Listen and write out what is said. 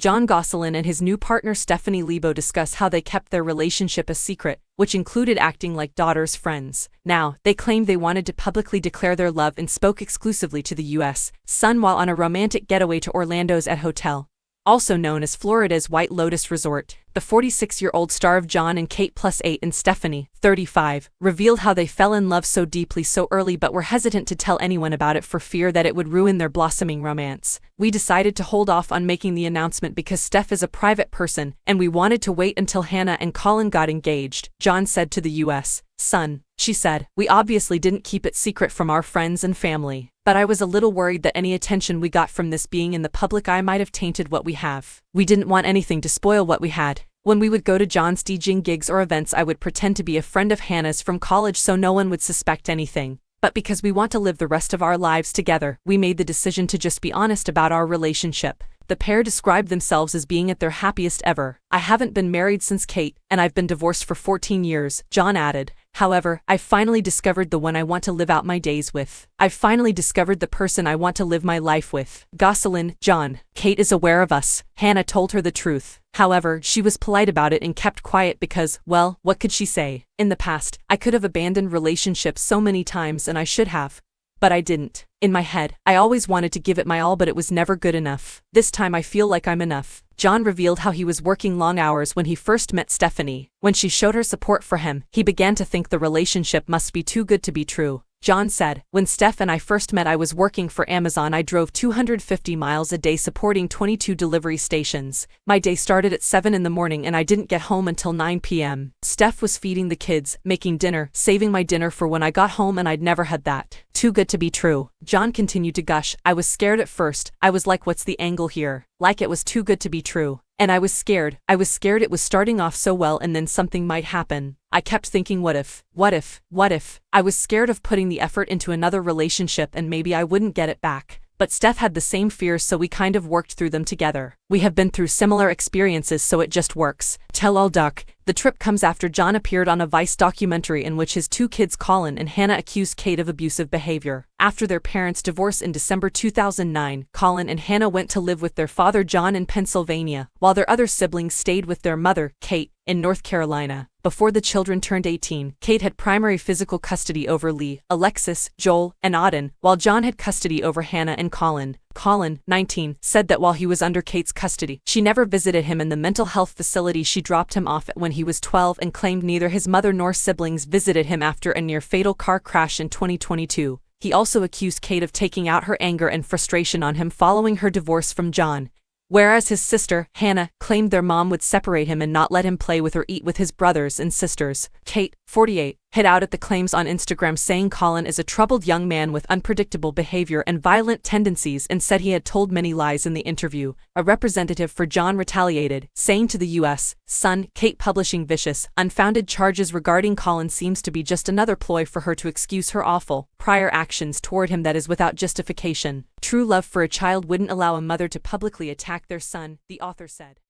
Jon Gosselin and his new partner Stephanie Lebo discuss how they kept their relationship a secret, which included acting like daughters' friends. Now, they claimed they wanted to publicly declare their love and spoke exclusively to the U.S. Sun while on a romantic getaway to Orlando's Ed Hotel, also known as Florida's White Lotus Resort. The 46-year-old star of Jon and Kate +8 and Stephanie, 35, revealed how they fell in love so deeply so early but were hesitant to tell anyone about it for fear that it would ruin their blossoming romance. "We decided to hold off on making the announcement because Steph is a private person, and we wanted to wait until Hannah and Colin got engaged," Jon said to the U.S. Sun. She said, "We obviously didn't keep it secret from our friends and family, but I was a little worried that any attention we got from this being in the public eye might have tainted what we have. We didn't want anything to spoil what we had. When we would go to Jon's DJing gigs or events, I would pretend to be a friend of Hannah's from college so no one would suspect anything. But because we want to live the rest of our lives together, we made the decision to just be honest about our relationship." The pair described themselves as being at their happiest ever. "I haven't been married since Kate, and I've been divorced for 14 years, Jon added. "However, I've finally discovered the one I want to live out my days with. I've finally discovered the person I want to live my life with." Gosselin, Jon. "Kate is aware of us." Hannah told her the truth. However, she was polite about it and kept quiet because, well, what could she say? "In the past, I could have abandoned relationships so many times and I should have. But I didn't. In my head, I always wanted to give it my all but it was never good enough. This time I feel like I'm enough." Jon revealed how he was working long hours when he first met Stephanie. When she showed her support for him, he began to think the relationship must be too good to be true. Jon said, "When Steph and I first met, I was working for Amazon. I drove 250 miles a day supporting 22 delivery stations. My day started at 7 in the morning and I didn't get home until 9 p.m. Steph was feeding the kids, making dinner, saving my dinner for when I got home, and I'd never had that. Too good to be true." Jon continued to gush, "I was scared at first. I was like, what's the angle here? Like it was too good to be true. And I was scared. It was starting off so well and then something might happen. I kept thinking, what if? I was scared of putting the effort into another relationship and maybe I wouldn't get it back. But Steph had the same fears, so we kind of worked through them together. We have been through similar experiences, so it just works." Tell all duck. The trip comes after Jon appeared on a Vice documentary in which his two kids Colin and Hannah accused Kate of abusive behavior. After their parents' divorce in December 2009, Colin and Hannah went to live with their father Jon in Pennsylvania, while their other siblings stayed with their mother, Kate, in North Carolina. Before the children turned 18, Kate had primary physical custody over Lee, Alexis, Joel, and Auden, while Jon had custody over Hannah and Colin. Colin, 19, said that while he was under Kate's custody, she never visited him in the mental health facility she dropped him off at when he was 12, and claimed neither his mother nor siblings visited him after a near-fatal car crash in 2022. He also accused Kate of taking out her anger and frustration on him following her divorce from Jon. Whereas his sister, Hannah, claimed their mom would separate him and not let him play with or eat with his brothers and sisters. Kate, 48, hit out at the claims on Instagram, saying Colin is a troubled young man with unpredictable behavior and violent tendencies, and said he had told many lies in the interview. A representative for Jon retaliated, saying to the U.S. Sun, "Kate publishing vicious, unfounded charges regarding Colin seems to be just another ploy for her to excuse her awful, prior actions toward him that is without justification. True love for a child wouldn't allow a mother to publicly attack their son," the author said.